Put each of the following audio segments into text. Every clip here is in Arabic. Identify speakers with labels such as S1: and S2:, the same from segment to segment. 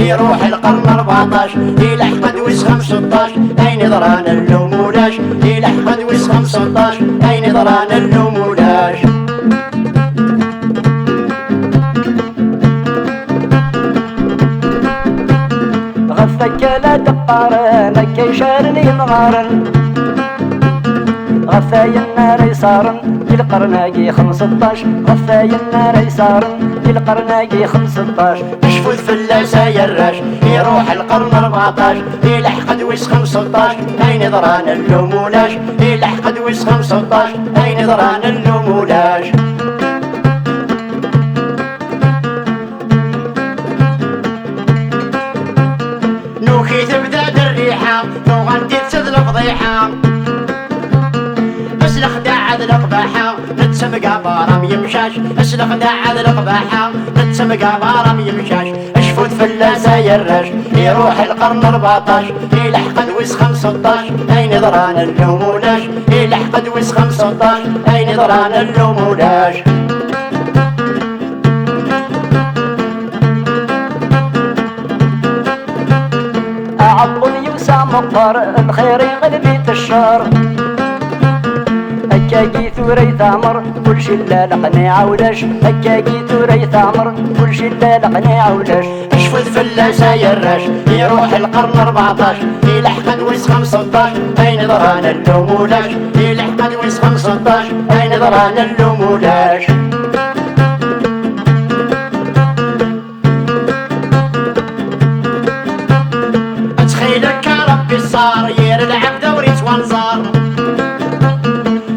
S1: يروح القرن 14 إلى أحمد وسخم 16 أين ضران اللوم ولاش إلى أحمد وسخم 16 أين ضران اللوم ولاش
S2: غفك لا دقارن كيشارني مغارن غفاي النار يسارن القرناقي 15 غفاي النار يسارن القرناقي 15
S1: اشفوت فلاسة يراش يروح القرن 14 إلى أحمد وسخم 16 أين ضران اللوم ولاش إلى أحمد وسخم 16 أين ضران اللوم ولاش نوكي تبدا الريحة لو غادي تسد الفضيحة اسلخ داعد القباحة نتسمقى بارم يمشاش اسلخ داعد القباحة نتسمقى بارم يمشاش اشفوت فلاسة يراش يروح القرن 14 إلى أحمد وسخم 16 أين ضران اللوم ولاش إلى أحمد وسخم 16 أين ضران اللوم ولاش
S2: أعطوا يوسع مقبر الخير يغلبي الشر هكاكي ثوري ثامر كل شي لا لقني عولاش هكاكي ثوري ثامر كل شي لا لقني عولاش
S1: اشفت فلاسة يراش يروح القرن 14 إلى أحمد وسخم 16 أين ضران اللوم ولاش إلى أحمد وسخم 16 أين ضران اللوم ولاش اتخيلك ربي صار ير العبد وريت وانصار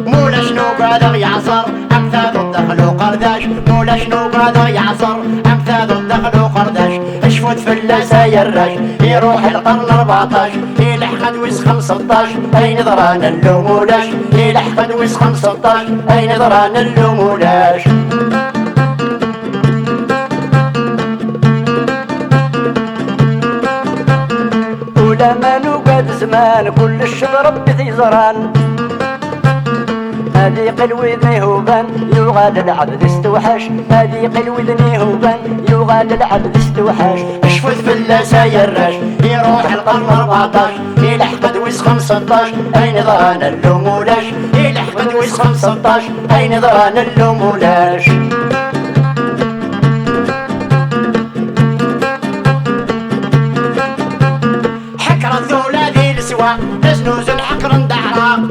S1: مولا شنو قادر يعصر امثال الدخل وقرداش مولا شنو قادر يعصر امثال الدخل وقرداش اشفوت فلاسة يراش يروح القرن 14 إلى أحمد وسخم 16 أين ضران اللوم ولاش إلى أحمد وسخم 16 أين ضران اللوم ولاش
S2: ولما نوقد زمان كل الشجر ربي زران هذي قلوذني هوبان يغال العبد استوحش هذي قلوذني هوبان يغال العبد استوحش
S1: اشفت فلاسة يراش يروح القرن 14 إلى أحمد وسخم 16 أين ضران اللوم ولاش إلى أحمد وسخم 16 أين ضران اللوم ولاش حكرة ذولا ذي السوا نزنوز الحكر ندعرا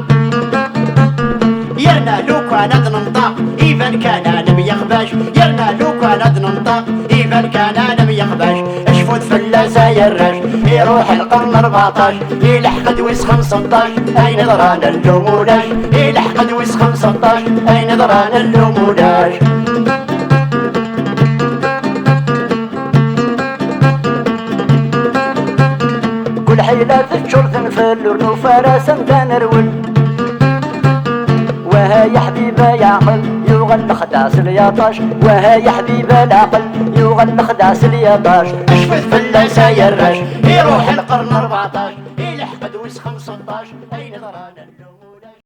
S1: يرنا لو كان ننطق إيفان كان لم يخباش يرنا لو كان ننطق إيفان كان لم يخباش اشفوت فلاسة يراش يروح القرن 14 إلى أحمد وسخم 16 أين ضران اللوم ولاش إلى أحمد وسخم 16 أين ضران اللوم ولاش
S2: كل حيلة تشر تنفل ورنو فراسا تنرول وها يا حبيبة يا عقل يغل خداس الياطاش وها يا حبيبة العقل يغل خداس الياطاش
S1: اشفت فلاسة يراش يروح القرن 14 إلى أحمد وسخم 16 أين ضران